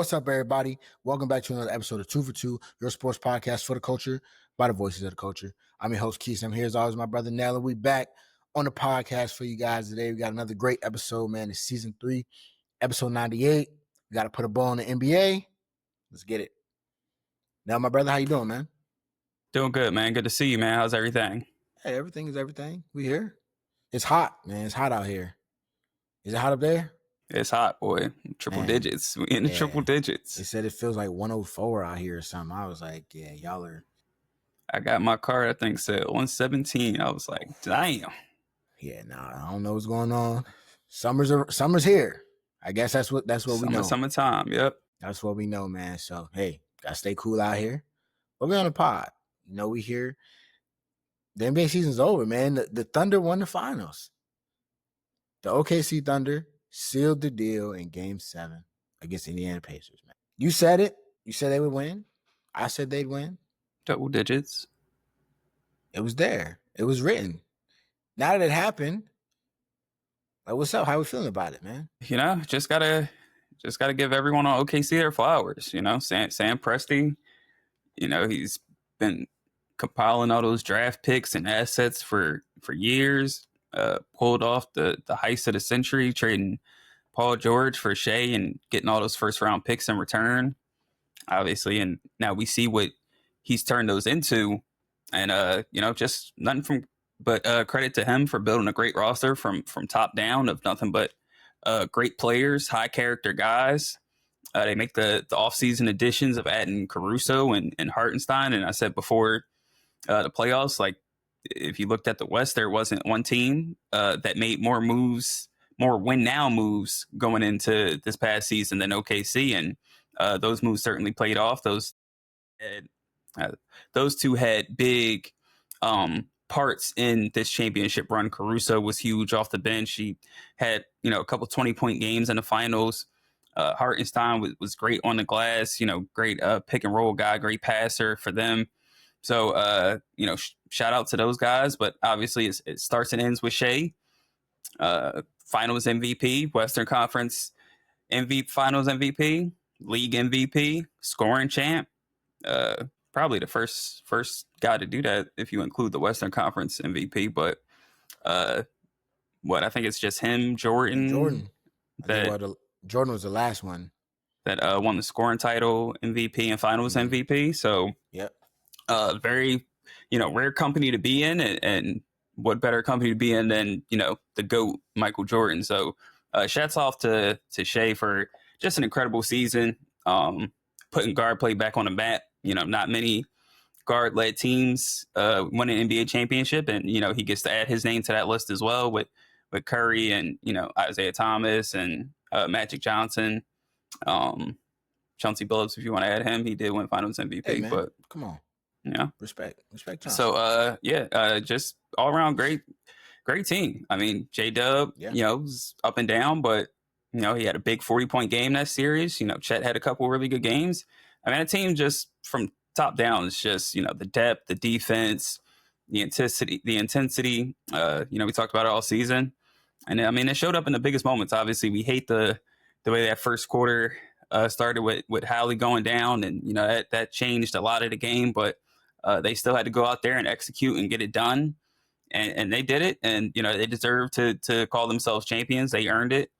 What's up, everybody? Welcome back to another episode of 2 for 2, your sports podcast for the culture, by the voices of the culture. I'm your host, Quis. I'm here as always, my brother Nell, and we back on the podcast for you guys today. We got another great episode, man. It's season 3, episode 98. We got to put a ball in the NBA. Let's get it. Now, my brother, how you doing, man? Doing good, man. Good to see you, man. How's everything? Hey, everything is everything. We here. It's hot, man. It's hot out here. Is it hot up there? It's hot, boy. Triple digits. We in the triple digits. They said it feels like 104 out here or something. I was like, yeah, y'all are. I got my card, I think, said 117. I was like, damn. Yeah, I don't know what's going on. Summer's here. I guess that's what we know. Summertime, yep. That's what we know, man. So, hey, gotta stay cool out here. But we're on the pod. We here. The NBA season's over, man. The Thunder won the finals. The OKC Thunder sealed the deal in Game 7 against Indiana Pacers, man. You said it. You said they would win. I said they'd win. Double digits. It was there. It was written. Now that it happened, like, what's up? How we feeling about it, man? Just gotta give everyone on OKC their flowers. Sam Presti. He's been compiling all those draft picks and assets for years. Pulled off the heist of the century, trading Paul George for Shea and getting all those first round picks in return, obviously. And now we see what he's turned those into. And, just nothing but credit to him for building a great roster from top down of nothing but great players, high character guys. They make the offseason additions of adding Caruso and Hartenstein. And I said before the playoffs, like, if you looked at the West, there wasn't one team that made more win now moves going into this past season than OKC, and those moves certainly played off. Those two had big parts in this championship run. Caruso was huge off the bench. He had a couple 20-point games in the finals. Hartenstein was great on the glass. Great pick and roll guy, great passer for them. So, shout out to those guys. But obviously, it starts and ends with Shea. Finals MVP, Western Conference Finals MVP, League MVP, scoring champ. Probably the first guy to do that if you include the Western Conference MVP. But I think it's just him, Jordan. Jordan was the last one that won the scoring title, MVP, and Finals MVP. So, yep. Very, rare company to be in, and what better company to be in than, the GOAT, Michael Jordan. So shouts off to Shea for just an incredible season, putting guard play back on the map. Not many guard-led teams win an NBA championship, and, he gets to add his name to that list as well with Curry and, Isaiah Thomas and Magic Johnson. Chauncey Billups, if you want to add him, he did win Finals MVP. Hey, man, but come on. Respect. Chauncey. So, just all around great team. I mean, J-Dub, was up and down, but, he had a big 40-point game that series. Chet had a couple really good games. I mean, a team just from top down is just, the depth, the defense, the intensity. We talked about it all season. And, I mean, it showed up in the biggest moments. Obviously, we hate the way that first quarter started with Howley going down, and, that changed a lot of the game. But they still had to go out there and execute and get it done. And they did it. And, they deserve to call themselves champions. They earned it.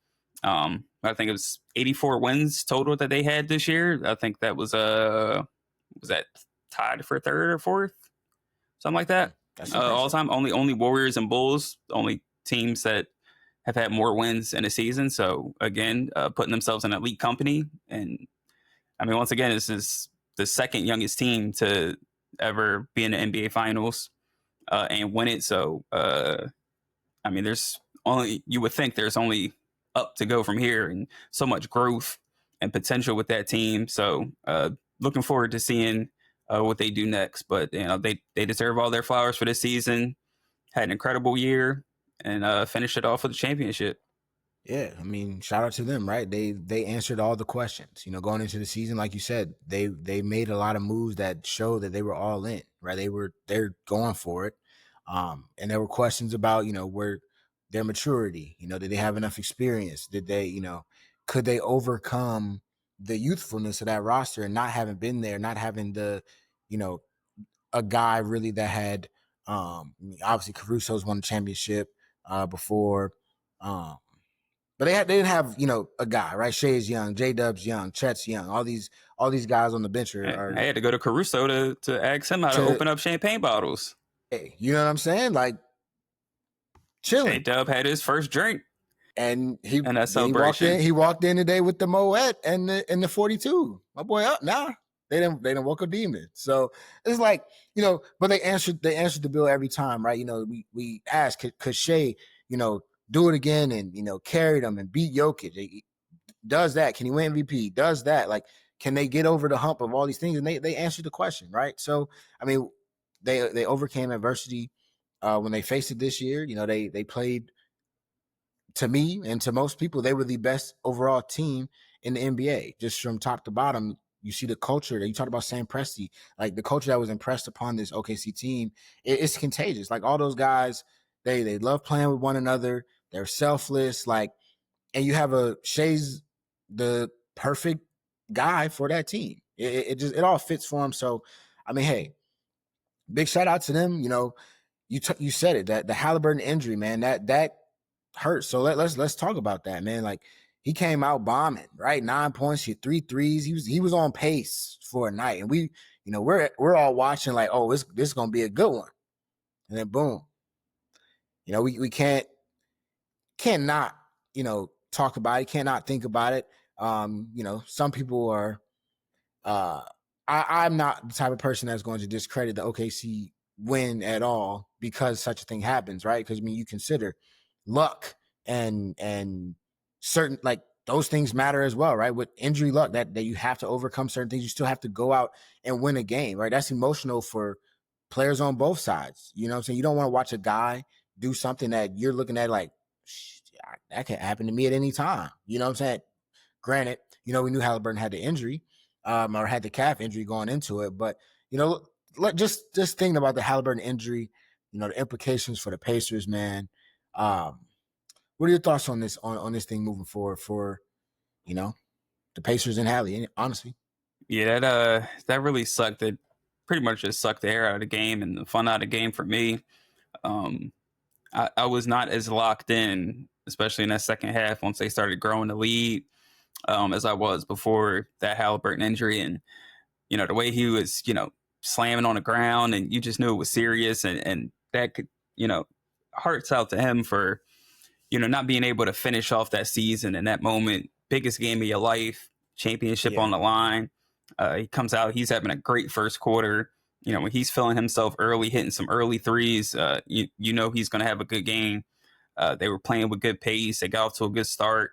I think it was 84 wins total that they had this year. I think that was that tied for third or fourth? Something like that. All time. Only Warriors and Bulls, only teams that have had more wins in a season. So, again, putting themselves in elite company. And, I mean, once again, this is the second youngest team to ever be in the NBA Finals and win it. So, I mean, you would think there's only up to go from here, and so much growth and potential with that team. So, looking forward to seeing what they do next. But, they deserve all their flowers for this season. Had an incredible year and finished it off with a championship. Yeah, I mean, shout out to them, right? They answered all the questions. Going into the season, like you said, they made a lot of moves that showed that they were all in, right? They're going for it. And there were questions about, where their maturity, did they have enough experience? Did they, could they overcome the youthfulness of that roster and not having been there, not having the, a guy really that had, obviously Caruso's won the championship before, but they didn't have, a guy, right? Shea is young, J-Dub's young, Chet's young. All these guys on the bench are I had to go to Caruso to ask him how to open up champagne bottles. Hey, you know what I'm saying? Like chilling. J-Dub had his first drink. And he walked in. He walked in today with the Moet and the 42. My boy up now. They didn't woke a demon. So it's like, but they answered the bill every time, right? We asked, could Shea, do it again and carry them and beat Jokic? He does that? Can he win MVP? Does that? Like, can they get over the hump of all these things? And they answered the question, right? So I mean, they overcame adversity when they faced it this year. They played. To me and to most people, they were the best overall team in the NBA, just from top to bottom. You see the culture that you talked about, Sam Presti, like the culture that was impressed upon this OKC team. It's contagious. Like all those guys, they love playing with one another. They're selfless. Like, and you have Shea's the perfect guy for that team. It all fits for him. So, I mean, hey, big shout out to them. You said it, that the Halliburton injury, man, that hurt. So let's talk about that, man. Like he came out bombing, right? 9 points, hit 3 threes. He was on pace for a night, and we're all watching like, oh, this is gonna be a good one, and then boom, we cannot talk about it, cannot think about it. Some people are. I'm not the type of person that's going to discredit the OKC win at all because such a thing happens, right? Because you consider luck and certain, like, those things matter as well, right? With injury luck, that you have to overcome certain things. You still have to go out and win a game, right? That's emotional for players on both sides. You know what I'm saying? You don't want to watch a guy do something that you're looking at like, that could happen to me at any time. You know what I'm saying? Granted, we knew Halliburton had the injury, or had the calf injury going into it, but just thinking about the Halliburton injury, the implications for the Pacers, man. What are your thoughts on this on this thing moving forward for the Pacers and Hallie? Honestly, yeah, that really sucked. It pretty much just sucked the air out of the game and the fun out of the game for me. I was not as locked in, especially in that second half once they started growing the lead, as I was before that Halliburton injury. And the way he was slamming on the ground, and you just knew it was serious, and that could hearts out to him for not being able to finish off that season in that moment. Biggest game of your life, championship on the line. He comes out, he's having a great first quarter. When he's feeling himself early, hitting some early threes, he's going to have a good game. They were playing with good pace. They got off to a good start.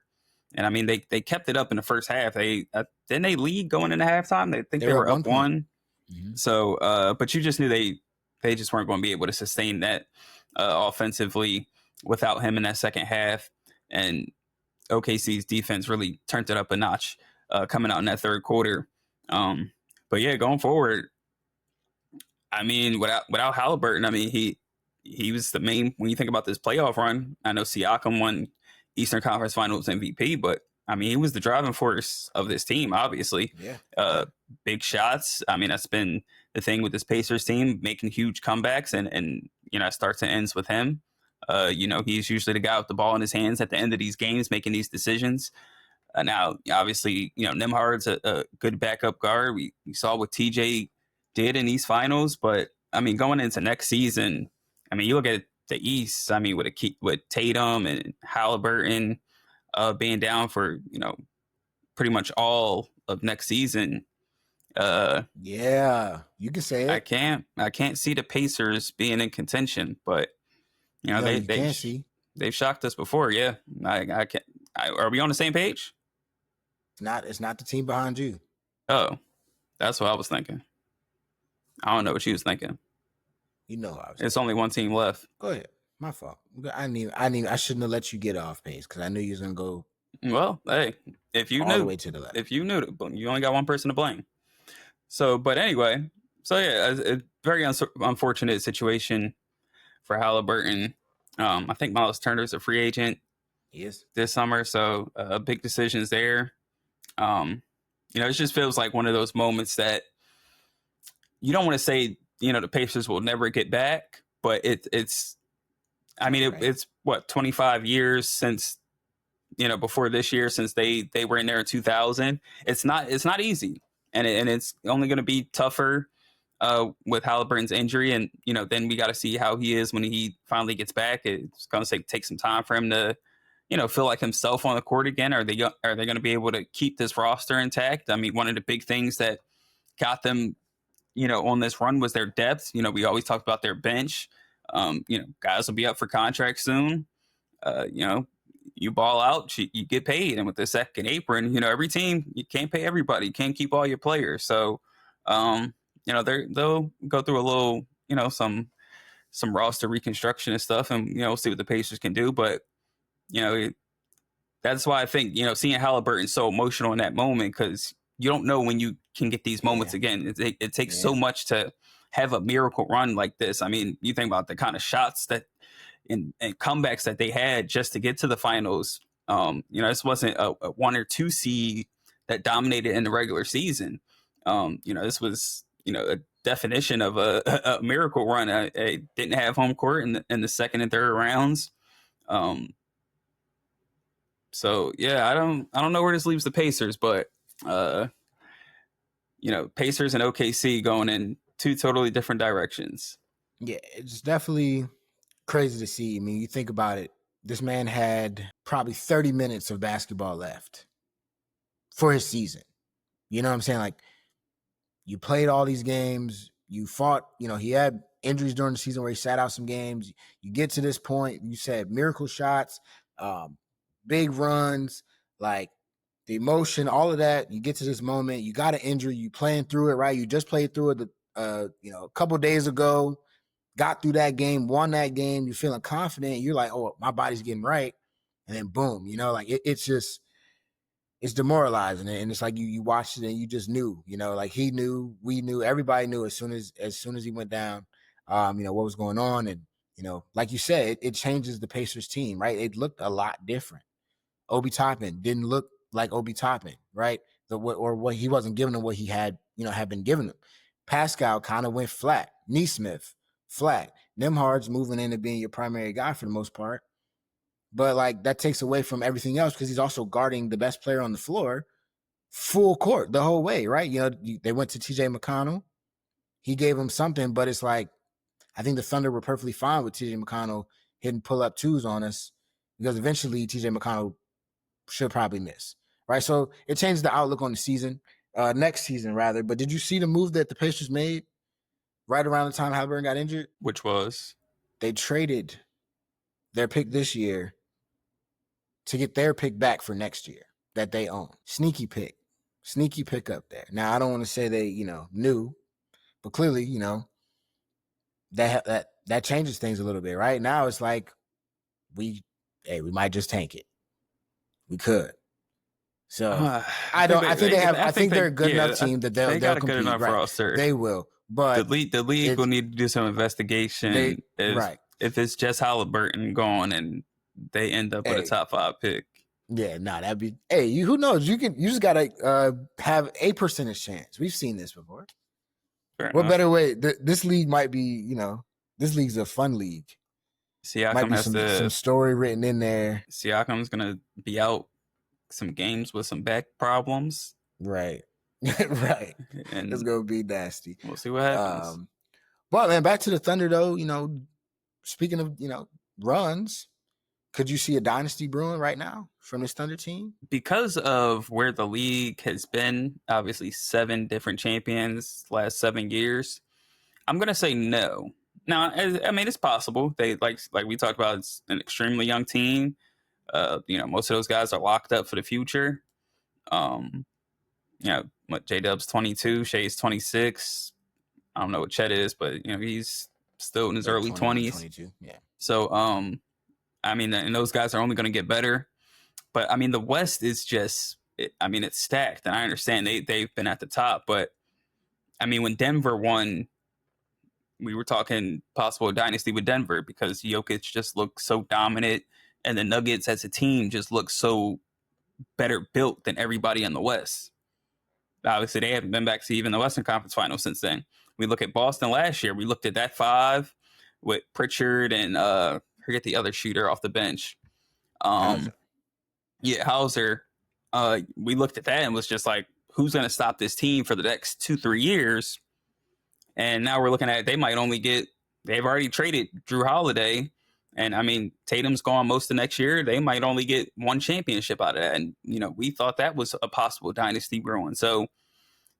And I mean, they kept it up in the first half. Didn't they lead going into halftime? They were up one. Mm-hmm. So, but you just knew they just weren't going to be able to sustain that offensively without him in that second half. And OKC's defense really turned it up a notch coming out in that third quarter. But yeah, going forward, I mean, without Halliburton, I mean, he was the main, when you think about this playoff run. I know Siakam won Eastern Conference Finals MVP, but I mean, he was the driving force of this team, obviously. Yeah. Big shots. I mean, that's been the thing with this Pacers team, making huge comebacks, and it starts and ends with him. He's usually the guy with the ball in his hands at the end of these games, making these decisions. Now, obviously, Nembhard's a good backup guard. We saw what TJ did in these finals, but I mean, going into next season, I mean, you look at the East. I mean, with Tatum and Halliburton being down for pretty much all of next season. Yeah, you can say it. I can't see the Pacers being in contention, but they've shocked us before. Yeah, I can't. Are we on the same page? It's not the team behind you. Oh, that's what I was thinking. I don't know what you was thinking. It's only one team left. Go ahead. My fault. I shouldn't have let you get off pace because I knew you was gonna go. Well, hey, if you all knew the way to the left, if you knew, you only got one person to blame. So, but anyway, yeah, a very unfortunate situation for Halliburton. I think Miles Turner's a free agent. He is this summer, so big decisions there. it just feels like one of those moments that you don't want to say, the Pacers will never get back, but it's what, 25 years since, before this year, since they were in there in 2000. It's not easy, and it's only going to be tougher with Halliburton's injury, and then we got to see how he is when he finally gets back. It's going to take some time for him to feel like himself on the court again. Are they going to be able to keep this roster intact? I mean, one of the big things that got them on this run was their depth. We always talked about their bench. Guys will be up for contract soon. You ball out, you get paid. And with the second apron, every team, you can't pay everybody. You can't keep all your players. So, they'll go through a little, some roster reconstruction and stuff, and, we'll see what the Pacers can do. But, that's why I think, seeing Halliburton so emotional in that moment, because you don't know when you can get these moments again. It takes so much to have a miracle run like this. I mean, you think about the kind of shots that and comebacks that they had just to get to the finals. This wasn't a 1 or 2 seed that dominated in the regular season. This was, a definition of a miracle run. I didn't have home court in the second and third rounds. So yeah, I don't know where this leaves the Pacers, but Pacers and OKC going in 2 totally different directions. Yeah, it's definitely crazy to see. I mean, you think about it. This man had probably 30 minutes of basketball left for his season. You know what I'm saying? Like, you played all these games. You fought. He had injuries during the season where he sat out some games. You get to this point. You said miracle shots, big runs, like the emotion, all of that. You get to this moment. You got an injury. You playing through it, right? You just played through it, a couple days ago. Got through that game, won that game. You're feeling confident. You're like, oh, my body's getting right. And then boom, it's just, it's demoralizing. And it's like you watched it and you just knew, like he knew, we knew, everybody knew as soon as he went down, what was going on. And, like you said, it changes the Pacers team, right? It looked a lot different. Obi Toppin didn't look like Obi Toppin, right? What he wasn't giving him what he had been giving him. Pascal kind of went flat. Neesmith, flat. Nembhard's moving into being your primary guy for the most part. But like that takes away from everything else because he's also guarding the best player on the floor full court the whole way, right? They went to TJ McConnell. He gave him something, but it's like, I think the Thunder were perfectly fine with TJ McConnell hitting pull-up twos on us because eventually TJ McConnell should probably miss, right? So it changed the outlook on the season, next season rather. But did you see the move that the Pacers made right around the time Halliburton got injured? Which was? They traded their pick this year to get their pick back for next year that they own. Sneaky pick up there. Now, I don't want to say they, knew, but clearly, that changes things a little bit. Right now, it's like we might just tank it. We could. So I think they're a good enough team that they'll got a compete. Good enough right. roster. They will, but the league will need to do some investigation. If it's just Halliburton going and they end up with a top 5 pick. Yeah, that'd be. Hey, who knows? You just gotta have a percentage chance. We've seen this before. What better way? This league might be. This league's a fun league. Siakam has some story written in there. Siakam's gonna be out some games with some back problems. Right. Right. And it's gonna be nasty. We'll see what happens. But man, back to the Thunder though. Speaking of runs, could you see a dynasty brewing right now from this Thunder team? Because of where the league has been, obviously 7 different champions last 7 years, I'm gonna say no. Now, I mean, it's possible. They like we talked about, it's an extremely young team. Most of those guys are locked up for the future. J-Dub's 22, Shai's 26. I don't know what Chet is, but he's still in his early 20s. 22, yeah. So, I mean, and those guys are only going to get better. But I mean, the West is just, it's stacked, and I understand they've been at the top. But I mean, when Denver won, we were talking possible dynasty with Denver because Jokic just looked so dominant, and the Nuggets as a team just look so better built than everybody in the West. obviously they haven't been back to even the Western Conference Finals since then. We look at Boston last year. We looked at that 5 with Pritchard and forget the other shooter off the bench. Hauser. Yeah, Hauser. We looked at that and was just like, who's going to stop this team for the next 2-3 years? And now we're looking at they might only get. They've already traded Drew Holiday. And I mean, Tatum's gone most of next year. They might only get 1 championship out of that. And, we thought that was a possible dynasty brewing. So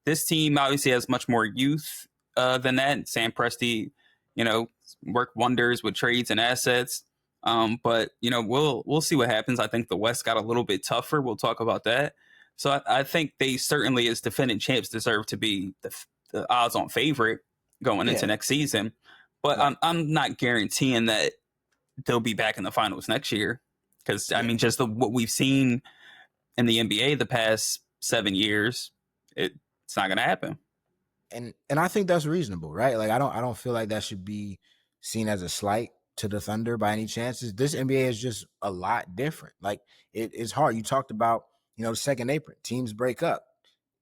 this team obviously has much more youth than that. Sam Presti, worked wonders with trades and assets. But, we'll see what happens. I think the West got a little bit tougher. We'll talk about that. So I think they certainly, as defending champs, deserve to be the odds-on favorite going into next season. But right. I'm not guaranteeing that they'll be back in the finals next year because I mean, just what we've seen in the NBA the past 7 years, it's not going to happen. And I think that's reasonable, right? Like I don't feel like that should be seen as a slight to the Thunder by any chances. This NBA is just a lot different. Like it's hard. You talked about the second apron. Teams break up.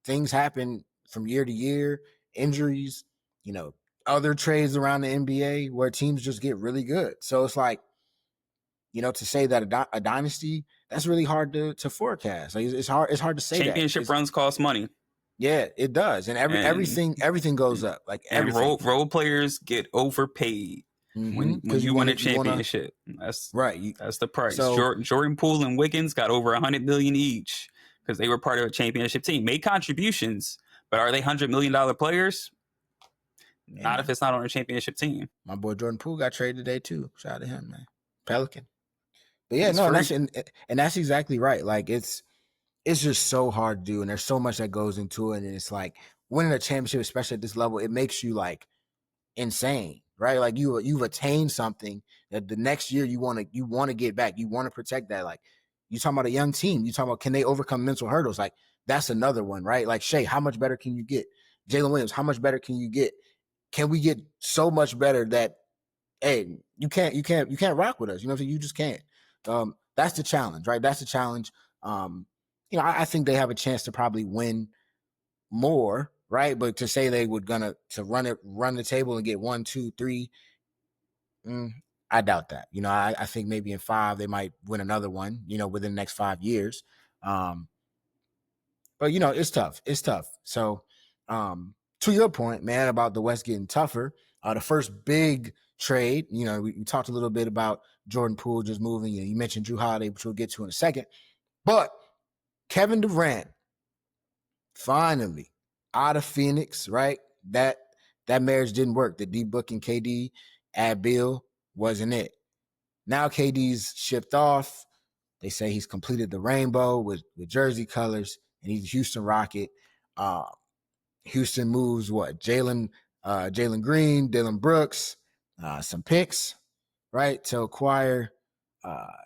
Things happen from year to year. Injuries. Other trades around the NBA where teams just get really good. So it's like, to say that a dynasty, that's really hard to forecast. Like it's hard to say. Championship runs cost money. Yeah, it does. And everything goes up. Like everything. Role players get overpaid when you win a championship. That's right. That's the price. So, Jordan Poole and Wiggins got over $100 million each because they were part of a championship team. Made contributions, but are they $100 million players? Not if it's not on a championship team. My boy Jordan Poole got traded today too. Shout out to him, man. Pelican. But yeah, and that's exactly right. Like it's just so hard to do, and there's so much that goes into it. And it's like winning a championship, especially at this level, it makes you like insane, right? Like you've attained something that the next year you want to get back. You want to protect that. Like you talking about a young team. You talking about can they overcome mental hurdles? Like that's another one, right? Like Shea, how much better can you get? Jalen Williams, how much better can you get? Can we get so much better that hey, you can't rock with us? You know what I'm saying? You just can't. That's the challenge, right? That's the challenge. I think they have a chance to probably win more, right? But to say they would to run the table and get 1, 2, 3, I doubt that. I think maybe in 5 they might win another one, within the next 5 years. But it's tough. It's tough. So, to your point, man, about the West getting tougher, the first big trade, we talked a little bit about Jordan Poole just moving. You mentioned Drew Holiday, which we'll get to in a second. But Kevin Durant, finally, out of Phoenix, right? That marriage didn't work. The D-Book and KD add Bill wasn't it. Now KD's shipped off. They say he's completed the rainbow with jersey colors, and he's a Houston Rocket. Houston moves what? Jalen Green, Dylan Brooks, some picks, right, to acquire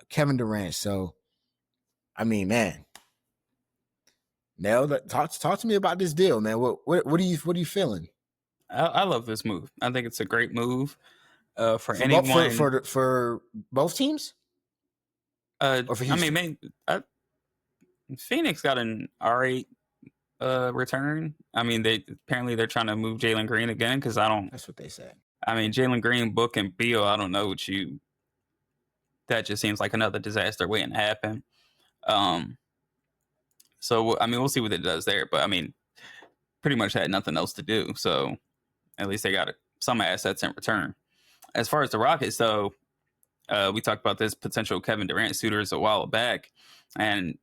Kevin Durant. So, I mean, man, Nell, talk to me about this deal, man. What are you feeling? I love this move. I think it's a great move for anyone for both teams. Or for Houston? I mean, Phoenix got an R8 return. I mean, they're trying to move Jalen Green again because That's what they said. I mean, Jalen Green, Book, and Beal. I don't know that just seems like another disaster waiting to happen. So I mean, we'll see what it does there. But I mean, pretty much had nothing else to do. So at least they got some assets in return. As far as the Rockets, though, we talked about this potential Kevin Durant suitors a while back, and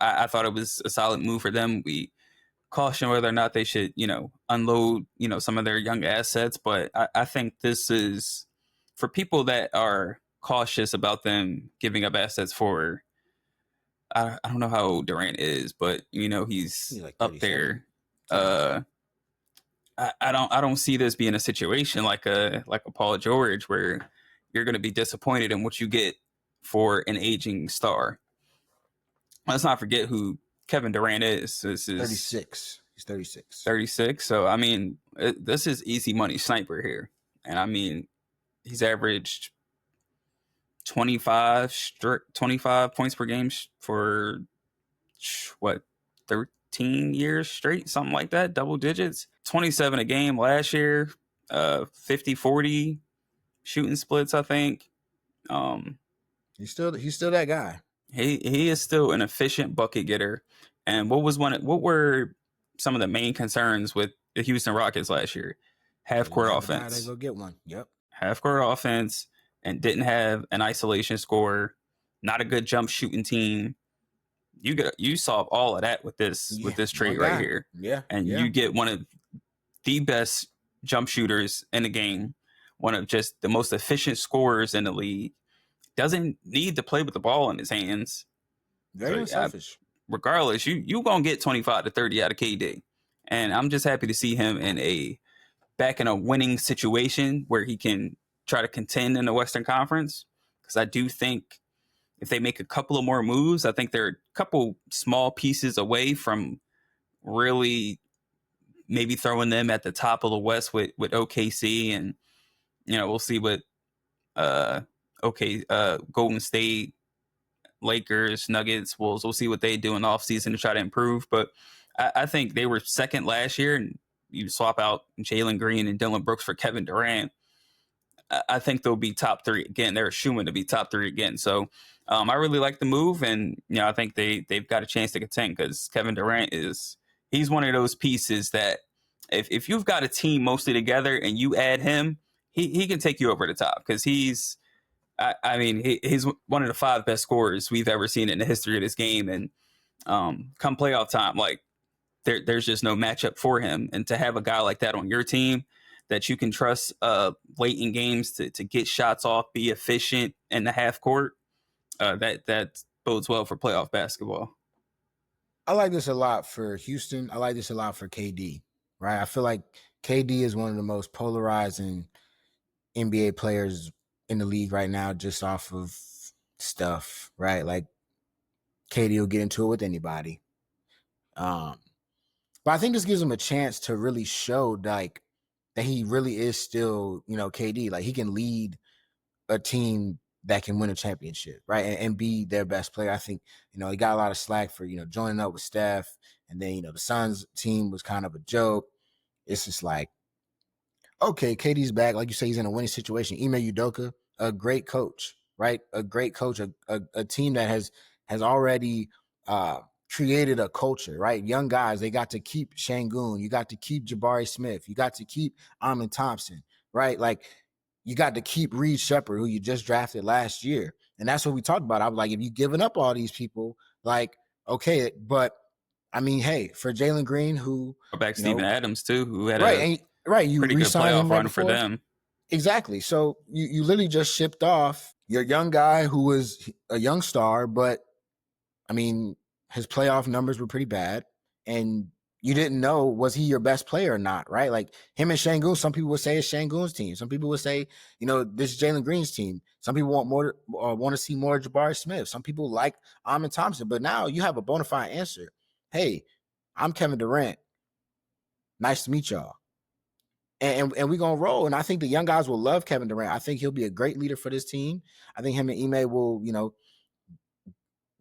I thought it was a solid move for them. We caution whether or not they should, unload, some of their young assets. But I think this is for people that are cautious about them giving up assets for. I don't know how old Durant is, but he's like up there. I don't see this being a situation like a Paul George where you're going to be disappointed in what you get for an aging star. Let's not forget who Kevin Durant is. This is 36. He's 36. 36. So, I mean, this is easy money sniper here. And, I mean, he's averaged 25 points per game for, what, 13 years straight, something like that, double digits. 27 a game last year, 50-40 shooting splits, I think. He's still that guy. He is still an efficient bucket getter. And what were some of the main concerns with the Houston Rockets last year? Half court offense. They go get one. Yep. Half court offense, and didn't have an isolation scorer. Not a good jump shooting team. You solve all of that with this trade right here. Yeah. And you get one of the best jump shooters in the game, one of just the most efficient scorers in the league. Doesn't need to play with the ball in his hands. Very unselfish. Regardless, you gonna get 25 to 30 out of KD. And I'm just happy to see him back in a winning situation where he can try to contend in the Western Conference. Because I do think if they make a couple of more moves, I think they're a couple small pieces away from really maybe throwing them at the top of the West with OKC. And, we'll see what Golden State, Lakers, Nuggets, Wolves, we'll see what they do in the offseason to try to improve. But I think they were second last year, and you swap out Jalen Green and Dillon Brooks for Kevin Durant. I think they'll be top three again. They're assuming to be top three again. So I really like the move, and I think they've got a chance to contend because Kevin Durant he's one of those pieces that if you've got a team mostly together and you add him, he can take you over the top because he's one of the 5 best scorers we've ever seen in the history of this game. And come playoff time, like there's just no matchup for him. And to have a guy like that on your team that you can trust late in games to get shots off, be efficient in the half court, that bodes well for playoff basketball. I like this a lot for Houston. I like this a lot for KD, right? I feel like KD is one of the most polarizing NBA players in the league right now, just off of stuff, right? Like KD will get into it with anybody. But I think this gives him a chance to really show like that he really is still, KD. Like he can lead a team that can win a championship, right? And be their best player. I think, he got a lot of slack for, joining up with Steph. And then, the Suns team was kind of a joke. It's just like, okay, KD's back. Like you say, he's in a winning situation. Ime Udoka, a great coach, right? A great coach, a team that has already created a culture, right? Young guys, they got to keep Şengün. You got to keep Jabari Smith. You got to keep Amin Thompson, right? Like you got to keep Reed Shepherd, who you just drafted last year. And that's what we talked about. I was like, if you've given up all these people, like, okay, but I mean, hey, for Jalen Green, who back Steven Adams too, who had you pretty good playoff run for them. Exactly. So you literally just shipped off your young guy who was a young star, but I mean, his playoff numbers were pretty bad, and you didn't know was he your best player or not, right? Like him and Şengün, some people would say it's Şengün's team. Some people would say, this is Jalen Green's team. Some people want to see more Jabari Smith. Some people like Amin Thompson. But now you have a bona fide answer. Hey, I'm Kevin Durant. Nice to meet y'all. And we're going to roll. And I think the young guys will love Kevin Durant. I think he'll be a great leader for this team. I think him and Ime will,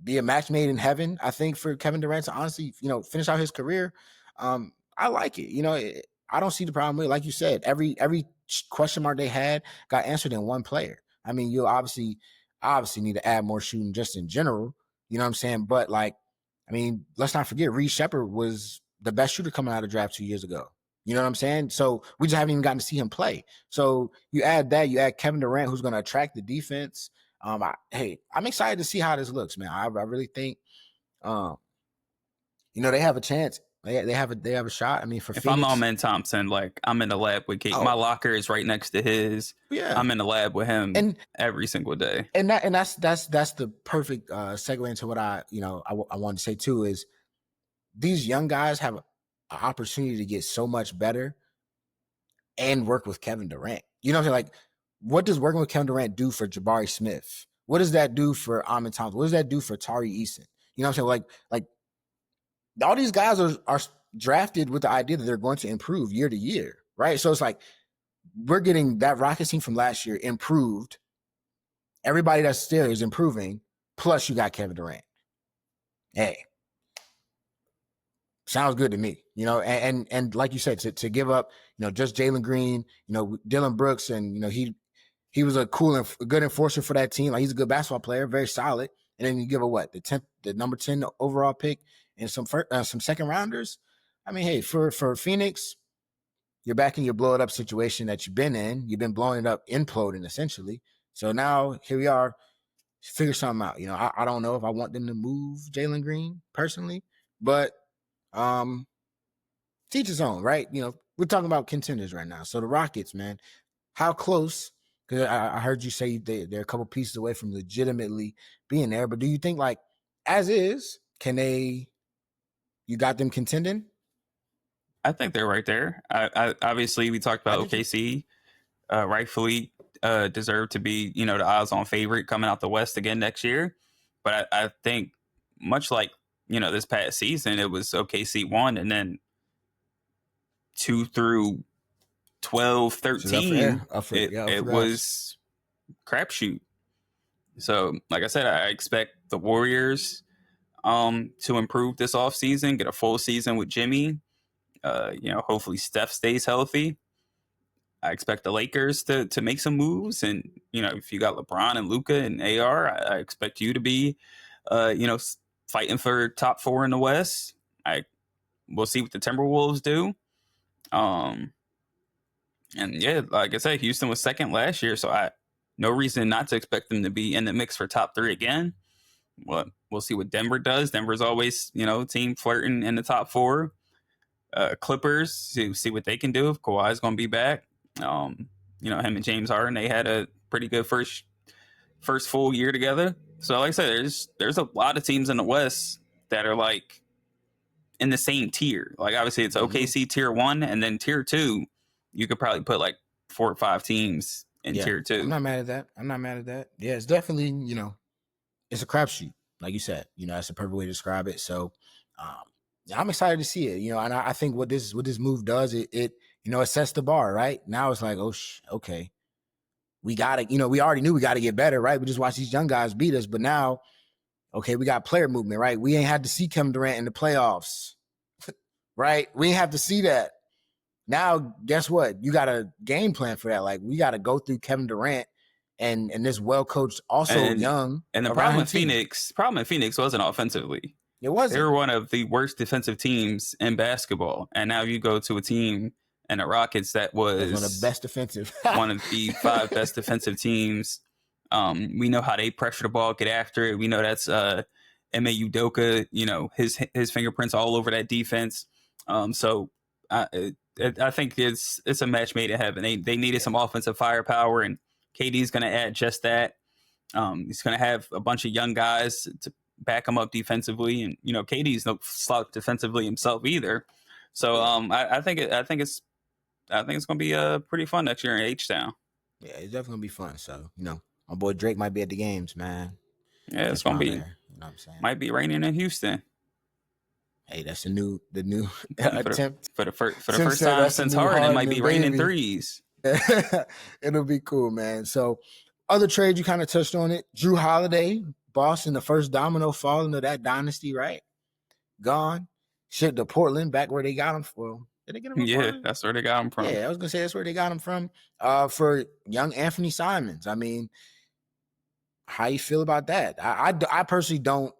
be a match made in heaven. I think for Kevin Durant to honestly, finish out his career, I like it. I don't see the problem with it. Like you said, every question mark they had got answered in one player. I mean, you obviously need to add more shooting just in general. You know what I'm saying? But let's not forget Reed Shepherd was the best shooter coming out of draft 2 years ago. You know what I'm saying? So we just haven't even gotten to see him play. So you add Kevin Durant, who's going to attract the defense. I'm excited to see how this looks, man. I really think, they have a chance. They have a shot. I mean, for if Phoenix, I'm Amin Thompson, like I'm in the lab with Kate. My locker is right next to his. Yeah, I'm in the lab with him every single day. And that's the perfect segue into what I wanted to say too is these young guys have an opportunity to get so much better and work with Kevin Durant. You know what I'm saying? Like, what does working with Kevin Durant do for Jabari Smith? What does that do for Amin Thompson? What does that do for Tari Eason? You know what I'm saying? Like all these guys are drafted with the idea that they're going to improve year to year, right? So it's like we're getting that Rockets team from last year improved. Everybody that's still is improving. Plus, you got Kevin Durant. Hey, Sounds good to me, you know, and like you said, to give up, you know, just Jalen Green, you know, Dylan Brooks, and you know he was a cool and good enforcer for that team. Like he's a good basketball player, very solid. And then you give a what the number 10 overall pick and some second rounders. I mean, hey, for Phoenix, you're back in your blow it up situation that you've been in. You've been blowing it up, imploding essentially. So now here we are. Figure something out. You know, I don't know if I want them to move Jalen Green personally, but teach his own, right? You know, we're talking about contenders right now. So the Rockets, man, how close? Because I heard you say they're a couple pieces away from legitimately being there. But do you think, like, as is, can they? You got them contending? I think they're right there. I obviously we talked about OKC, rightfully deserve to be, you know, the odds-on favorite coming out the West again next year. But I think much like, you know, this past season, it was OKC 1, and then 2 through 12, 13, it was crapshoot. So, like I said, I expect the Warriors to improve this offseason, get a full season with Jimmy. You know, hopefully Steph stays healthy. I expect the Lakers to make some moves, and you know, if you got LeBron and Luka and AR, I expect you to be, you know, fighting for top 4 in the West. We'll see what the Timberwolves do. And yeah, like I said, Houston was second last year, so no reason not to expect them to be in the mix for top 3 again. Well, we'll see what Denver does. Denver's always, you know, team flirting in the top 4. Clippers, see what they can do if Kawhi's going to be back. You know, him and James Harden, they had a pretty good first full year together. So, like I said, there's a lot of teams in the West that are like in the same tier. Like obviously, it's OKC tier 1, and then tier 2. You could probably put like 4 or 5 teams in tier 2. I'm not mad at that. Yeah, it's definitely, you know, it's a crapshoot, like you said. You know, that's the perfect way to describe it. So, I'm excited to see it. You know, and I think what this move does, it you know, it sets the bar, right? Now it's like, okay, we got to, you know, we already knew we got to get better, right? We just watched these young guys beat us, but now, okay, we got player movement, right? We ain't had to see Kevin Durant in the playoffs, right? We ain't have to see that. Now, guess what? You got a game plan for that. Like we got to go through Kevin Durant and this well coached, also young. And the problem in Phoenix wasn't offensively. It wasn't. They were one of the worst defensive teams in basketball, and now you go to a team and the Rockets that was one of the best defensive, one of the 5 best defensive teams. We know how they pressure the ball, get after it. We know that's Ime Udoka. You know his fingerprints all over that defense. So I think it's a match made in heaven. They needed some offensive firepower, and KD's going to add just that. He's going to have a bunch of young guys to back him up defensively, and you know KD's no slouch defensively himself either. So I think it's going to be pretty fun next year in H-Town. Yeah, it's definitely going to be fun. So you know, my boy Drake might be at the games, man. Yeah, it's going to be. There, you know what I'm saying? Might be raining in Houston. Hey, that's the new attempt for the first time since Harden. It might be raining threes. It'll be cool, man. So, other trades you kind of touched on it. Jrue Holiday, Boston, the first domino fall into that dynasty, right? Gone. Shipped to Portland, back where they got him from. Did they get him from Portland? That's where they got him from. Yeah, I was gonna say that's where they got him from. For young Anthony Simons. I mean, how you feel about that? I personally don't.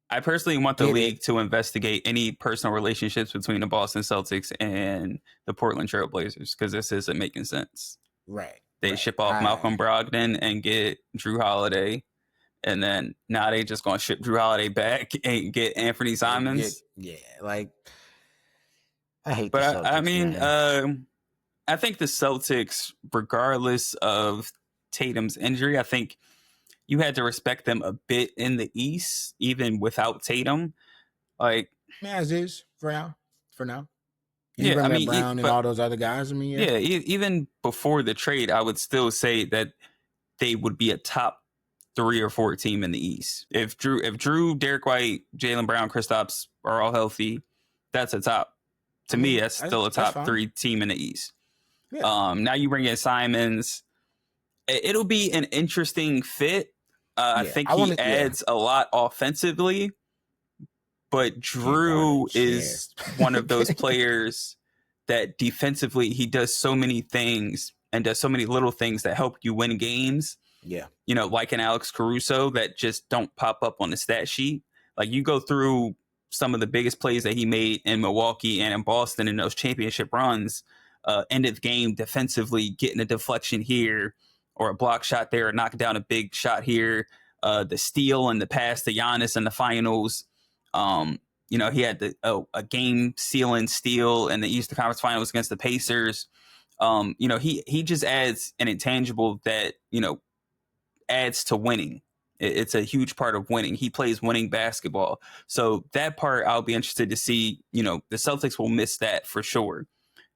I personally want the league to investigate any personal relationships between the Boston Celtics and the Portland Trail Blazers, because this isn't making sense. Right. They ship off Malcolm Brogdon and get Jrue Holiday, and then now they just going to ship Jrue Holiday back and get Anthony Simons. Like I hate. But the Celtics, I mean, I think the Celtics, regardless of Tatum's injury, I think you had to respect them a bit in the East, even without Tatum. Like, as is for now. Yeah, I mean, Brown and all those other guys. I mean, even before the trade, I would still say that they would be a top 3 or 4 team in the East. If Drew, Derek White, Jaylen Brown, Kristaps are all healthy, that's a top. To me, that's still a top 3 team in the East. Yeah. Now you bring in Simons. It'll be an interesting fit. I think he adds a lot offensively, but Drew is one of those players that defensively he does so many things and does so many little things that help you win games. Yeah. You know, like an Alex Caruso that just don't pop up on the stat sheet. Like you go through some of the biggest plays that he made in Milwaukee and in Boston in those championship runs, end of game defensively, getting a deflection here or a block shot there, or knocking down a big shot here. The steal and the pass to Giannis in the finals. You know, he had a game sealing steal in the Eastern Conference Finals against the Pacers. You know, he just adds an intangible that, you know, adds to winning. It's a huge part of winning. He plays winning basketball. So that part I'll be interested to see. You know, the Celtics will miss that for sure.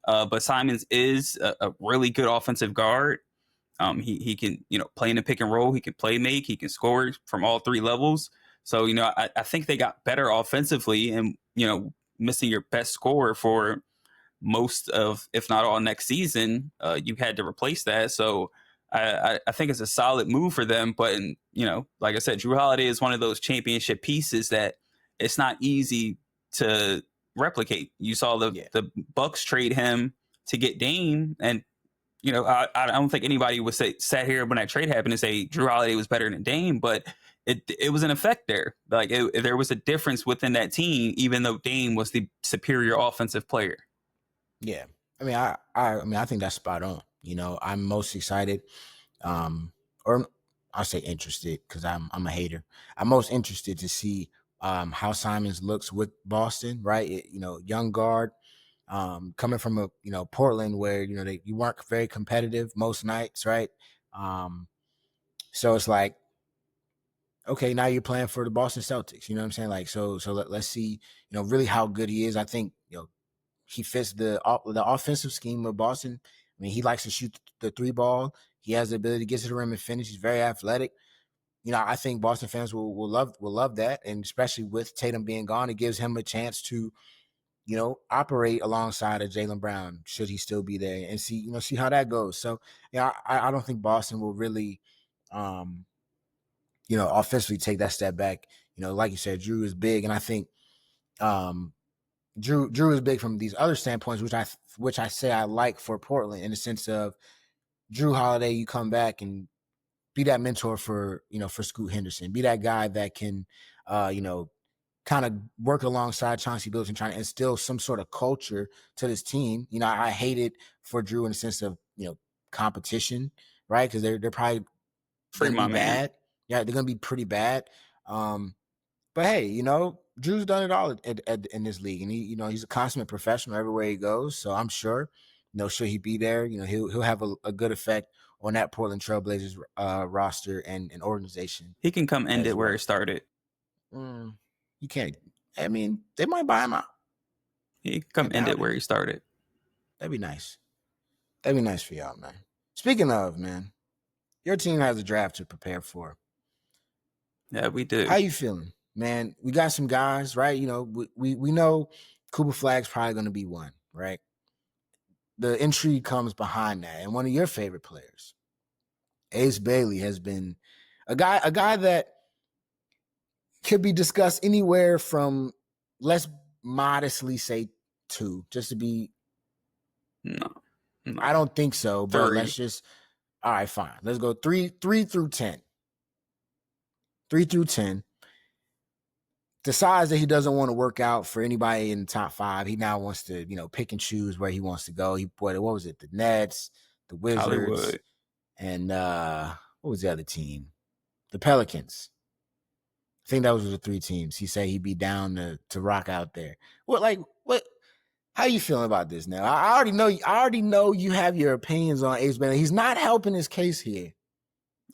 But Simons is a really good offensive guard. He can, you know, play in the pick and roll. He can play make. He can score from all three levels. So, you know, I think they got better offensively, and, you know, missing your best scorer for most of, if not all, next season, you had to replace that. So I think it's a solid move for them. But, you know, like I said, Drew Holiday is one of those championship pieces that it's not easy to replicate. You saw the Bucks trade him to get Dame, and, you know, I don't think anybody would sat here when that trade happened and say Drew Holiday was better than Dame, but it was an effect there. Like there was a difference within that team, even though Dame was the superior offensive player. Yeah, I mean, I think that's spot on. You know, I'm most excited, or I'll say interested, because I'm a hater. I'm most interested to see how Simons looks with Boston, right? You know, young guard, coming from a, you know, Portland, where, you know, you weren't very competitive most nights, right? So it's like, okay, now you're playing for the Boston Celtics. You know what I'm saying? Like, so let's see, you know, really how good he is. I think, you know, he fits the offensive scheme of Boston. I mean, he likes to shoot the three ball. He has the ability to get to the rim and finish. He's very athletic. You know, I think Boston fans will love that, and especially with Tatum being gone, it gives him a chance to, you know, operate alongside of Jaylen Brown, should he still be there, and see how that goes. So, yeah, I don't think Boston will really, you know, offensively take that step back. You know, like you said, Drew is big, and I think Drew is big from these other standpoints, which I say I like for Portland, in the sense of Drew Holiday. You come back and be that mentor for, you know, for Scoot Henderson. Be that guy that can, you know, kind of work alongside Chauncey Billups and trying to instill some sort of culture to this team. You know, I hate it for Drew in the sense of, you know, competition, right? Because they're probably Free my be man. bad. Yeah, they're gonna be pretty bad. But hey, you know, Drew's done it all in this league, and you know, he's a consummate professional everywhere he goes. So I'm sure, you know, should he be there, you know, he'll have a good effect on that Portland Trailblazers roster and organization. He can come end it where it started. You can't. I mean, they might buy him out. He can come end it where he started. That'd be nice. That'd be nice for y'all, man. Speaking of, man, your team has a draft to prepare for. Yeah, we do. How you feeling, man? We got some guys, right? You know, we know Cooper Flagg's probably going to be one, right? The intrigue comes behind that, and one of your favorite players, Ace Bailey, has been a guy that could be discussed anywhere from, let's modestly say 2, just to be. No. I don't think so, but 3. Let's just. All right, fine. Let's go 3 through 10. 3 through 10. Decides that he doesn't want to work out for anybody in the top 5. He now wants to, you know, pick and choose where he wants to go. What was it? The Nets, the Wizards, Hollywood. And what was the other team? The Pelicans. I think that was the 3 teams. He said he'd be down to rock out there. What? How you feeling about this now? I already know you have your opinions on Ace Bailey. He's not helping his case here.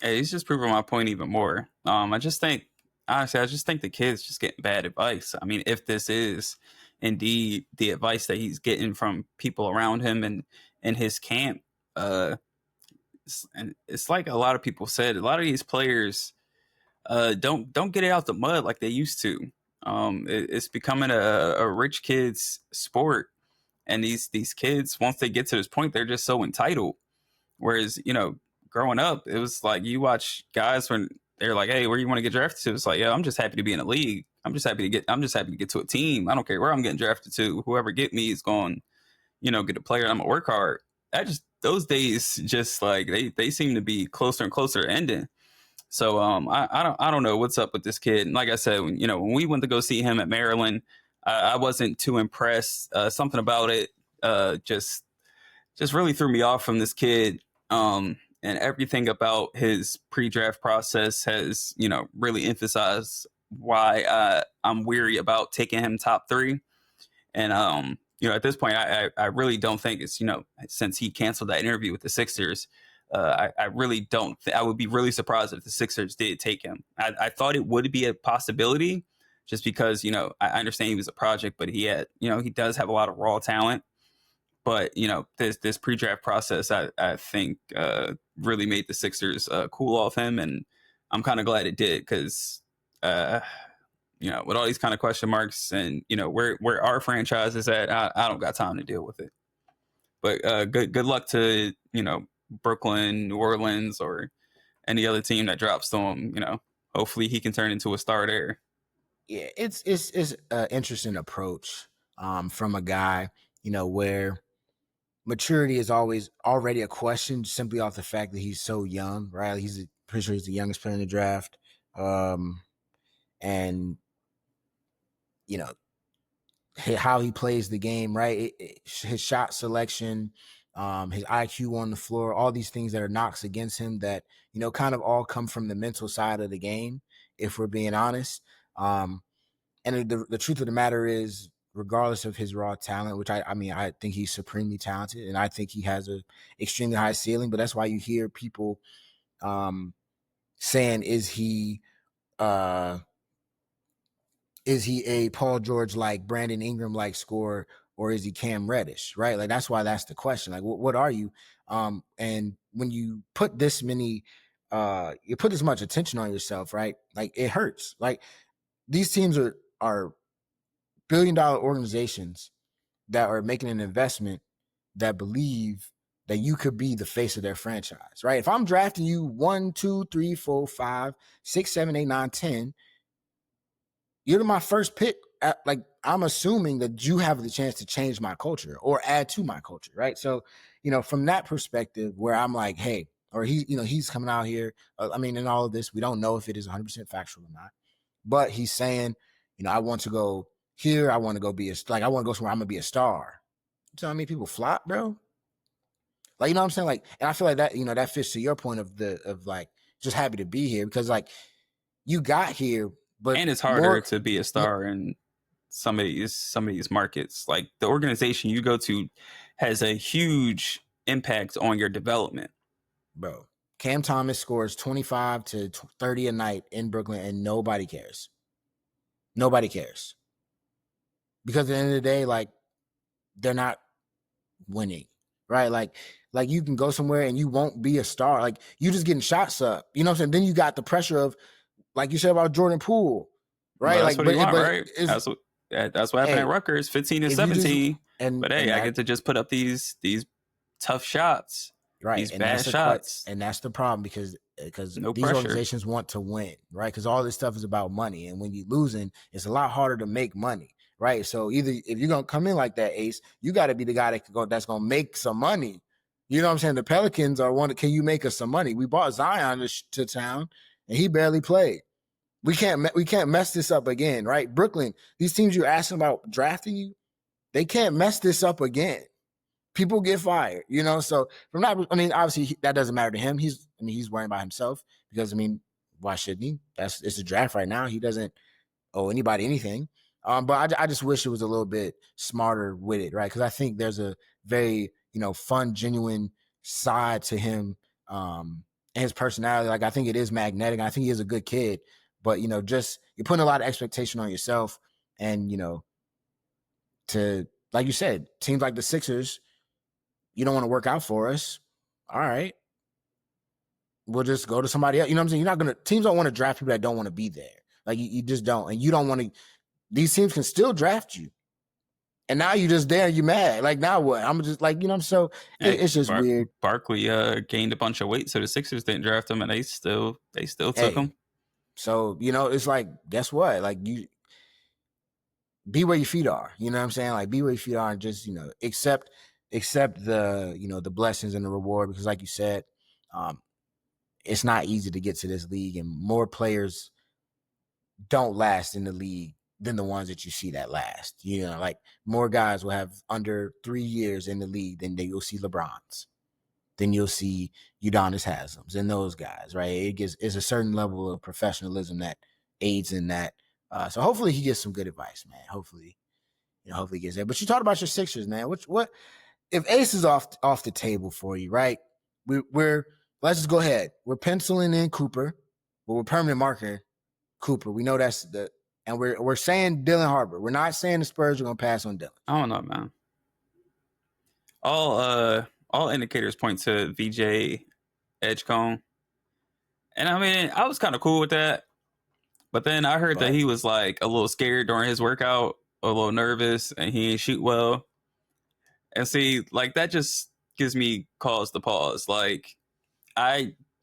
Hey, he's just proving my point even more. I just think the kid's just getting bad advice. I mean, if this is indeed the advice that he's getting from people around him and in his camp, it's like a lot of people said, a lot of these players don't get it out the mud like they used to. It's becoming a rich kid's sport, and these kids, once they get to this point, they're just so entitled. Whereas, you know, growing up, it was like you watch guys when they're like, "Hey, where you want to get drafted to?" It's like, "Yeah, I'm just happy to be in the league. I'm just happy to get to a team. I don't care where I'm getting drafted to. Whoever get me is going, get a player. I'm gonna work hard. Those days just like they seem to be closer and closer to ending. So I don't know what's up with this kid. And like I said, when we went to go see him at Maryland, I wasn't too impressed. Something about it just really threw me off from this kid. And everything about his pre-draft process has, really emphasized why I'm weary about taking him top 3. And at this point, I really don't think it's, since he canceled that interview with the Sixers, I really don't. I would be really surprised if the Sixers did take him. I thought it would be a possibility, just because I understand he was a project, but he does have a lot of raw talent. But this pre-draft process, I think really made the Sixers cool off him, and I'm kind of glad it did, because with all these kind of question marks and where our franchise is at, I don't got time to deal with it. But good luck to Brooklyn, New Orleans, or any other team that drops to him. Hopefully he can turn into a star there. Yeah, it's an interesting approach from a guy where maturity is always already a question simply off the fact that he's so young, right? Pretty sure he's the youngest player in the draft. And how he plays the game, right? His shot selection, his IQ on the floor, all these things that are knocks against him that, kind of all come from the mental side of the game, if we're being honest. And the truth of the matter is, regardless of his raw talent, which I think he's supremely talented, and I think he has a extremely high ceiling, but that's why you hear people saying, is he a Paul George like Brandon Ingram like scorer, or is he Cam Reddish, right? Like that's the question. Like what are you? And when you put this much attention on yourself, right? Like it hurts. Like these teams are billion-dollar organizations that are making an investment that believe that you could be the face of their franchise, right? If I'm drafting you 1, 2, 3, 4, 5, 6, 7, 8, 9, 10, you're my first pick. Like I'm assuming that you have the chance to change my culture or add to my culture, right? So, from that perspective, where I'm like, hey, or he's coming out here. In all of this, we don't know if it is 100% factual or not, but he's saying, I want to go here. I want to go I want to go somewhere. I'm gonna be a star. You know how many people flop, bro? Like, what I'm saying? Like, and I feel like that, that fits to your point of like just happy to be here, because like you got here, but and it's harder to be a star in some of these markets. Like the organization you go to has a huge impact on your development. Bro, Cam Thomas scores 25 to 30 a night in Brooklyn, and nobody cares. Nobody cares. Because at the end of the day, like, they're not winning, right? Like you can go somewhere and you won't be a star. Like, you just getting shots up. You know what I'm saying? Then you got the pressure of, like you said about Jordan Poole, right? But that's what you want, right? That's what happened at Rutgers, 15 and 17. But hey, I get to just put up these tough shots, right? These bad shots, and that's the problem, because no these pressure. Organizations want to win, right? Because all this stuff is about money, and when you're losing, it's a lot harder to make money, right? So either if you're gonna come in like that, Ace, you got to be the guy that's gonna make some money. You know what I'm saying? The Pelicans are one. Can you make us some money? We bought Zion to town, and he barely played. We can't mess this up again, right? Brooklyn, these teams you're asking about drafting you, they can't mess this up again. People get fired, So from that, obviously that doesn't matter to him. He's worrying about himself, because why shouldn't he? It's a draft right now. He doesn't owe anybody anything. But I just wish it was a little bit smarter with it, right? Because I think there's a very fun, genuine side to him, and his personality. Like I think it is magnetic. I think he is a good kid. But just you're putting a lot of expectation on yourself, and to, like you said, teams like the Sixers, you don't want to work out for us. All right, we'll just go to somebody else. You know what I'm saying? Teams don't want to draft people that don't want to be there. Like you just don't, and you don't want to. These teams can still draft you, and now you just there. You mad? Like now what? I'm just like So it's just weird. Barkley gained a bunch of weight, so the Sixers didn't draft him, and they still took him. So, it's like, guess what? Like be where your feet are. You know what I'm saying? Like, be where your feet are and just, accept the, the blessings and the reward, because like you said, it's not easy to get to this league, and more players don't last in the league than the ones that you see that last. Like, more guys will have under 3 years in the league than you'll see LeBrons. Then you'll see Udonis Haslam's and those guys, right? It's a certain level of professionalism that aids in that. So hopefully he gets some good advice, man. Hopefully he gets there. But you talked about your Sixers, man. What if Ace is off the table for you, right? We're let's just go ahead. We're penciling in Cooper, but we're permanent marking Cooper. We know that's and we're saying Dylan Harper. We're not saying the Spurs are gonna pass on Dylan. I don't know, man. All indicators point to VJ Edgecombe. And I mean, I was kind of cool with that. But then I heard that he was like a little scared during his workout, a little nervous, and he didn't shoot well. And see, like, that just gives me cause to pause. Like,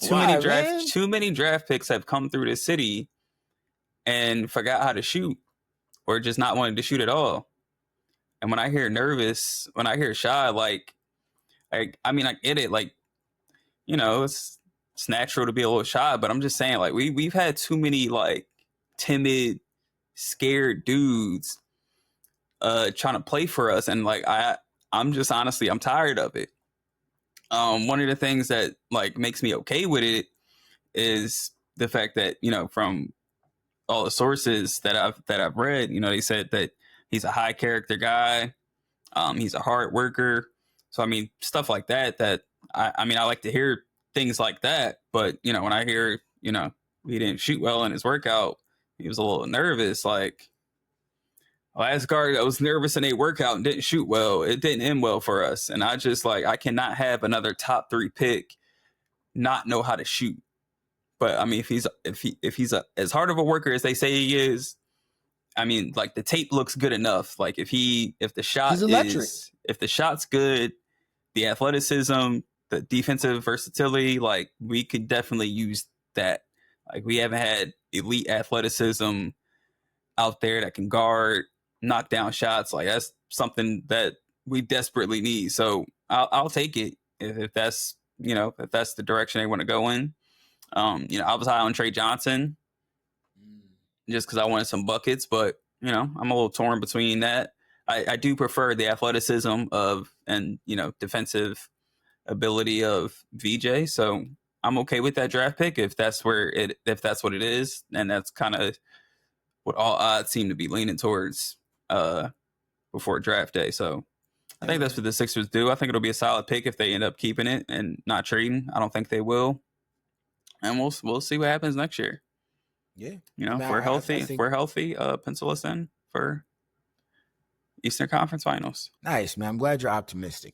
too many draft picks have come through this city and forgot how to shoot, or just not wanting to shoot at all. And when I hear nervous, when I hear shy, like I mean, I get it. Like, it's natural to be a little shy, but I'm just saying, like, we've had too many like timid, scared dudes trying to play for us, and like I'm just honestly, I'm tired of it. One of the things that like makes me okay with it is the fact that, from all the sources that I've read, they said that he's a high character guy. He's a hard worker. So I mean, stuff like that I mean, I like to hear things like that, but when I hear, he didn't shoot well in his workout, he was a little nervous. Like, last guard that was nervous in a workout and didn't shoot well, it didn't end well for us. And I just I cannot have another top 3 pick not know how to shoot. But I mean, if he's as hard of a worker as they say he is, I mean, like, the tape looks good enough. Like, if the shot's good, the athleticism, the defensive versatility, like, we could definitely use that. Like, we haven't had elite athleticism out there that can guard, knock down shots. Like, that's something that we desperately need. So I'll take it if that's the direction they want to go in. I was high on Trey Johnson just because I wanted some buckets, but I'm a little torn between that. I do prefer the athleticism and defensive ability of VJ. So I'm okay with that draft pick if that's what it is, and that's kind of what all odds seem to be leaning towards before draft day. So I think that's what the Sixers do. I think it'll be a solid pick if they end up keeping it and not trading. I don't think they will, and we'll see what happens next year. Yeah, if we're healthy, pencil us in for Eastern Conference Finals. Nice, man. I'm glad you're optimistic.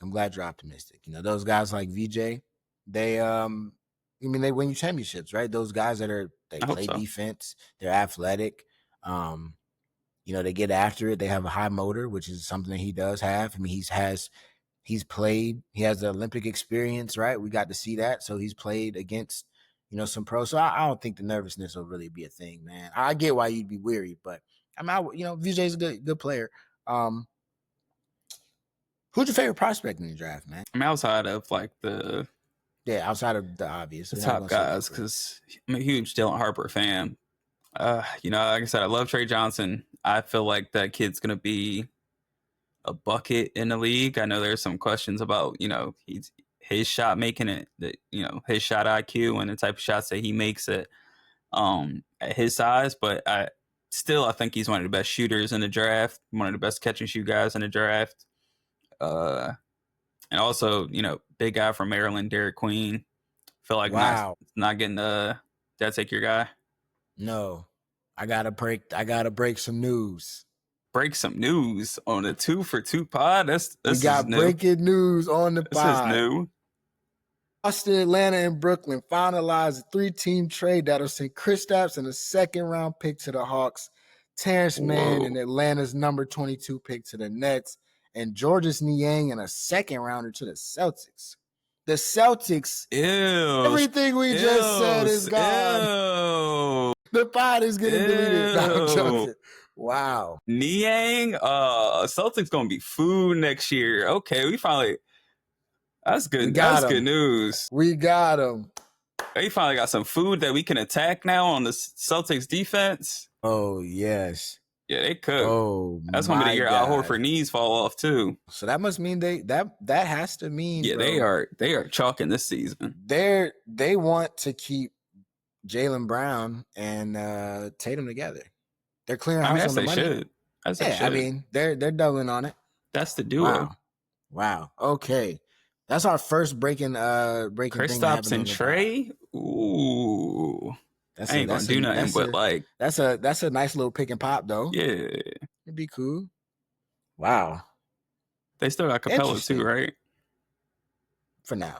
Those guys like VJ, they they win you championships, right? Those guys they play defense, they're athletic. They get after it. They have a high motor, which is something that he does have. I mean, he's played. He has the Olympic experience, right? We got to see that. So he's played against, some pros. So I don't think the nervousness will really be a thing, man. I get why you'd be weary, but VJ's a good player. Who's your favorite prospect in the draft, man? I mean, outside of like outside of the obvious, the top guys, because I'm a huge Dylan Harper fan. Like I said, I love Trey Johnson. I feel like that kid's gonna be a bucket in the league. I know there's some questions about his shot making it, his shot IQ and the type of shots that he makes at his size, but I think he's one of the best shooters in the draft, one of the best catch and shoot guys in the draft. And also, big guy from Maryland, Derek Queen. Feel like not getting did I take your guy? No. I gotta break some news. Break some news on the 2 for 2 pod. We got breaking news on the pod. This is new. Boston, Atlanta, and Brooklyn finalized a 3-team trade that'll send Kristaps and a second-round pick to the Hawks, Terrence Mann and Atlanta's number 22 pick to the Nets, and Georges Niang and a second-rounder to the Celtics. The Celtics, everything we just said is gone. The pod is getting deleted. Wow. Niang, Celtics gonna be food next year. Okay, we finally. That's good. We got That's good him. news. We got him. They finally got some food that we can attack now on the Celtics defense. Oh, yes. Yeah, they cook. Oh, That's gonna be the my year Al God. Horford knees fall off too. So that must mean that has to mean, Yeah, bro, they are chalking this season. they want to keep Jaylen Brown and Tatum together. They're clearing house on the money. Should. I mean, they're doubling on it. That's the duo. Wow. Okay. That's our first breaking thing that Kristaps and Trey. Ooh. I ain't gonna do nothing, but like that's a nice little pick and pop though. Yeah. It'd be cool. Wow. They still got Capella too, right? For now.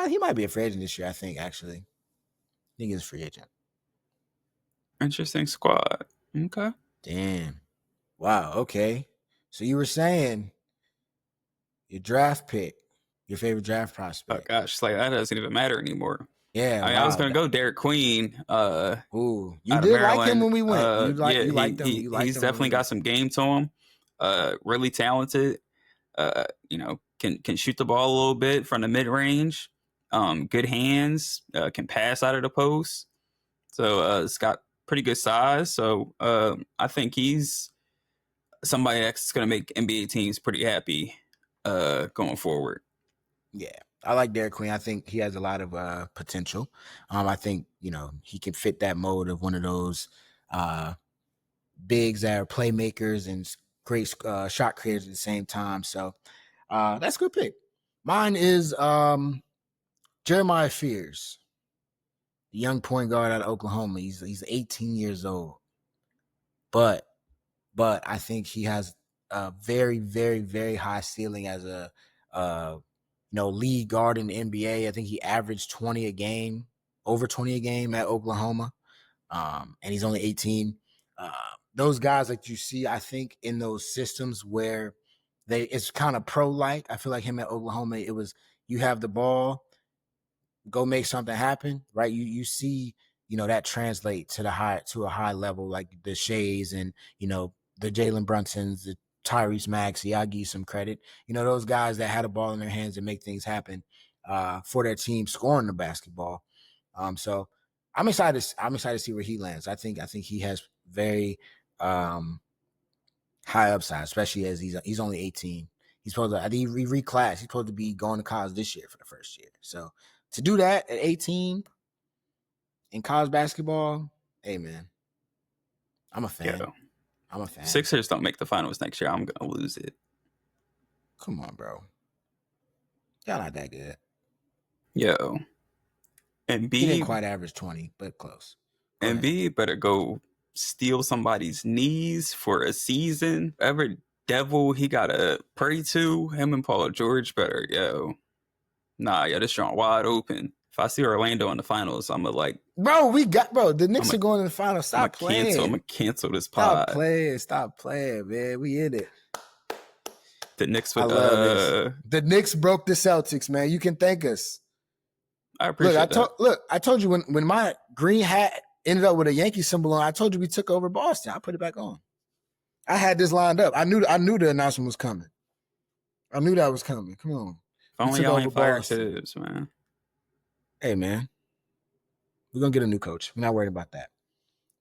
He might be a free agent this year, I think, actually. I think he's a free agent. Interesting squad. Okay. Damn. Wow, okay. So you were saying your draft pick, your favorite draft prospect. Oh gosh, like that doesn't even matter anymore. Yeah, I was gonna go Derek Queen. Ooh, you did like him when we went. You liked him. He's definitely got some game to him. Really talented. Can shoot the ball a little bit from the mid range. Good hands. Can pass out of the post. So it's got pretty good size. So I think he's somebody that's gonna make NBA teams pretty happy going forward. Yeah. I like Derek Queen. I think he has a lot of potential. I think, he can fit that mold of one of those bigs that are playmakers and great shot creators at the same time. So that's a good pick. Mine is Jeremiah Fears, the young point guard out of Oklahoma. He's 18 years old. But I think he has a very, very, very high ceiling as a lead guard in the NBA. I think he averaged 20 a game, over 20 a game at Oklahoma. And he's only 18. Those guys that you see, I think, in those systems where it's kind of pro-like. I feel like him at Oklahoma, it was you have the ball, go make something happen, right? You see, that translate to a high level, like the Shays and the Jalen Brunsons, the Tyrese Maxey. I'll give you some credit. Those guys that had a ball in their hands and make things happen for their team scoring the basketball. So I'm excited to see where he lands. I think he has very high upside, especially as he's only 18. He's supposed to, I think he reclassed. He's supposed to be going to college this year for the first year. So to do that at 18 in college basketball, hey man, I'm a fan. I'm a fan. Sixers don't make the finals next year. I'm gonna lose it. Come on, bro. Y'all not that good. Yo. Embiid he didn't quite average 20, but close. Embiid better go steal somebody's knees for a season. Every devil he gotta pray to, him and Paul George better, this strong wide open. If I see Orlando in the finals, I'm gonna the Knicks are going to the finals. Stop playing. I'm gonna cancel this pod. Stop playing, man. We in it. The Knicks the Knicks broke the Celtics, man. You can thank us. I appreciate that. I told you when my green hat ended up with a Yankee symbol on, I told you we took over Boston. I put it back on. I had this lined up. I knew the announcement was coming. I knew that was coming. Come on. If only y'all ain't fired Tibbs, man. Hey, man. We're going to get a new coach. We're not worried about that.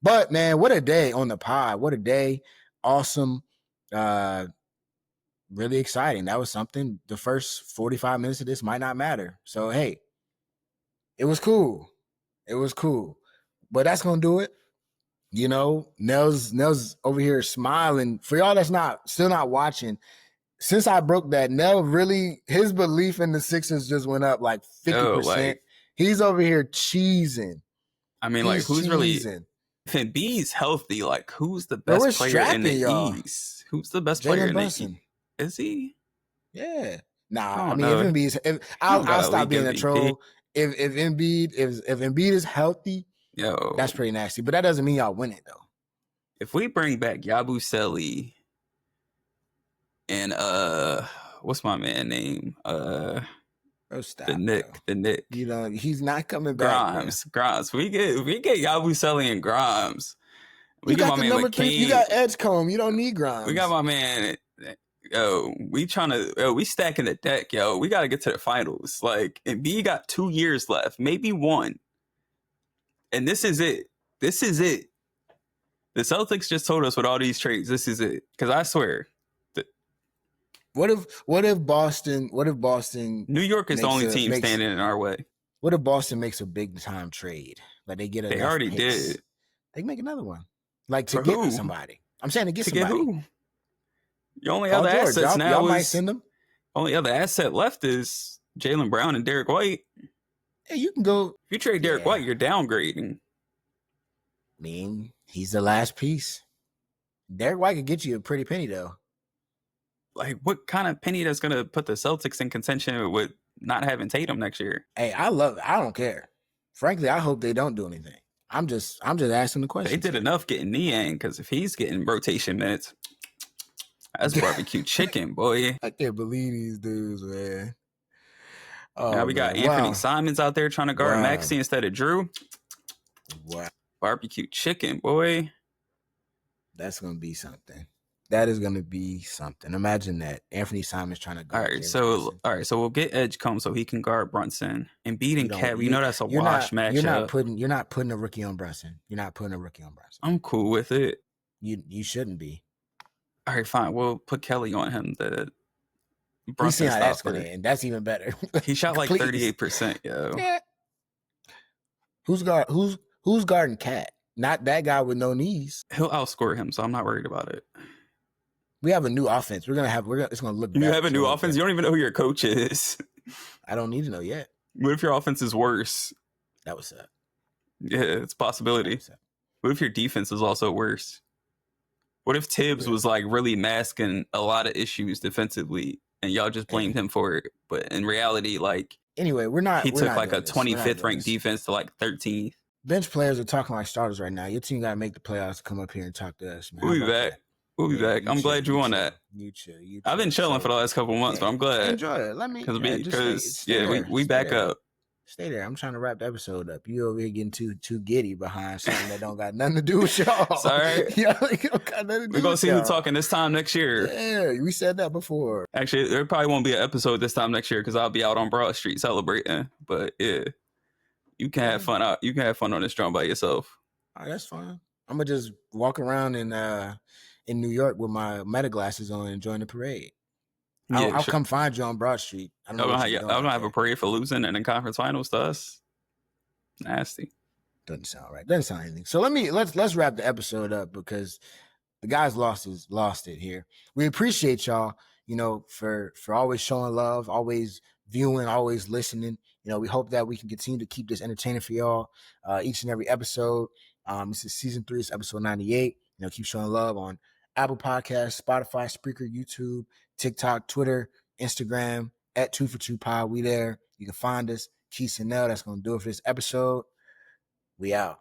But, man, what a day on the pod. What a day. Awesome. Really exciting. That was something. The first 45 minutes of this might not matter. So, hey, it was cool. But that's going to do it. Nell's over here smiling. For y'all that's still not watching, since I broke that, Nell really, his belief in the Sixers just went up like 50%. He's over here cheesing. I mean, who's cheesing. Really, if Embiid's healthy, who's the best player in the East? Who's the best player in the East? Is he? Yeah. Nah, if Embiid's, I'll stop being a troll. If Embiid is healthy, that's pretty nasty. But that doesn't mean y'all win it though. If we bring back Yabusele and what's my man name? Stop, the Nick. He's not coming back. Grimes. We get Yabusele and Grimes. We You got got my the man number 3. You got Edgecombe. You don't need Grimes. We got my man. We stacking the deck, yo. We got to get to the finals. Like, and B got 2 years left, maybe 1. And this is it. This is it. The Celtics just told us with all these trades, this is it. Because I swear. What if Boston New York is the only team standing in our way. What if Boston makes a big time trade? Like they get They already picks. did. They can make another one. Like to For get who? somebody. I'm saying to get To somebody. get who? Your only Paul other George, assets now y'all is might send them. Only other asset left is Jaylen Brown and Derek White. Hey, you can go. If you trade Derek White, you're downgrading. I mean, he's the last piece. Derek White could get you a pretty penny, though. Like, what kind of penny that's going to put the Celtics in contention with not having Tatum next year? Hey, I don't care. Frankly, I hope they don't do anything. I'm just asking the question. They did enough getting Niang, because if he's getting rotation minutes, that's barbecue chicken, boy. I can't believe these dudes, man. Oh, now we got Anthony Simons out there trying to guard Maxey instead of Drew. Wow. Barbecue chicken, boy. That's going to be something. That is going to be something. Imagine that. Anthony Simons trying to guard. All right, so we'll get Edgecombe so he can guard Brunson. And beating Cat, you know that's a wash matchup. You're not putting a rookie on Brunson. I'm cool with it. You shouldn't be. All right, fine. We'll put Kelly on him. We'll see how that's going to end. That's even better. He shot like 38%, yo. Yeah. Who's guarding Cat? Not that guy with no knees. He'll outscore him, so I'm not worried about it. We have a new offense. It's gonna look. You have a new offense. You don't even know who your coach is. I don't need to know yet. What if your offense is worse? That was up. Yeah, it's a possibility. What if your defense is also worse? What if Tibbs was like really masking a lot of issues defensively, and y'all just blamed him for it? But in reality, like anyway, He took like a 25th ranked defense to like 13th. Bench players are talking like starters right now. Your team got to make the playoffs to come up here and talk to us, man. We'll be back. We'll be back. I'm glad you on that. You chill. I've been chilling for the last couple of months, but I'm glad. Enjoy it. Let me because we back up. Stay there. I'm trying to wrap the episode up. You over here getting too giddy behind something that don't got nothing to do with y'all. Sorry. Yeah, don't got nothing to do. We're gonna see who's talking this time next year. Yeah, we said that before. Actually, there probably won't be an episode this time next year because I'll be out on Broad Street celebrating. But yeah, you can have fun out. You can have fun on this drum by yourself. All right, that's fine. I'm gonna just walk around in New York with my meta glasses on and join the parade. Yeah, I'll come find you on Broad Street. I don't know. Have a parade for losing and in conference finals to us. Nasty. Doesn't sound right. Doesn't sound anything. So let's wrap the episode up because the guys lost it here. We appreciate y'all, for always showing love, always viewing, always listening. We hope that we can continue to keep this entertaining for y'all each and every episode. This is season 3, it's episode 98. Keep showing love on Apple Podcasts, Spotify, Spreaker, YouTube, TikTok, Twitter, Instagram, at 2for2pod. We there. You can find us. Quis and Nell. That's going to do it for this episode. We out.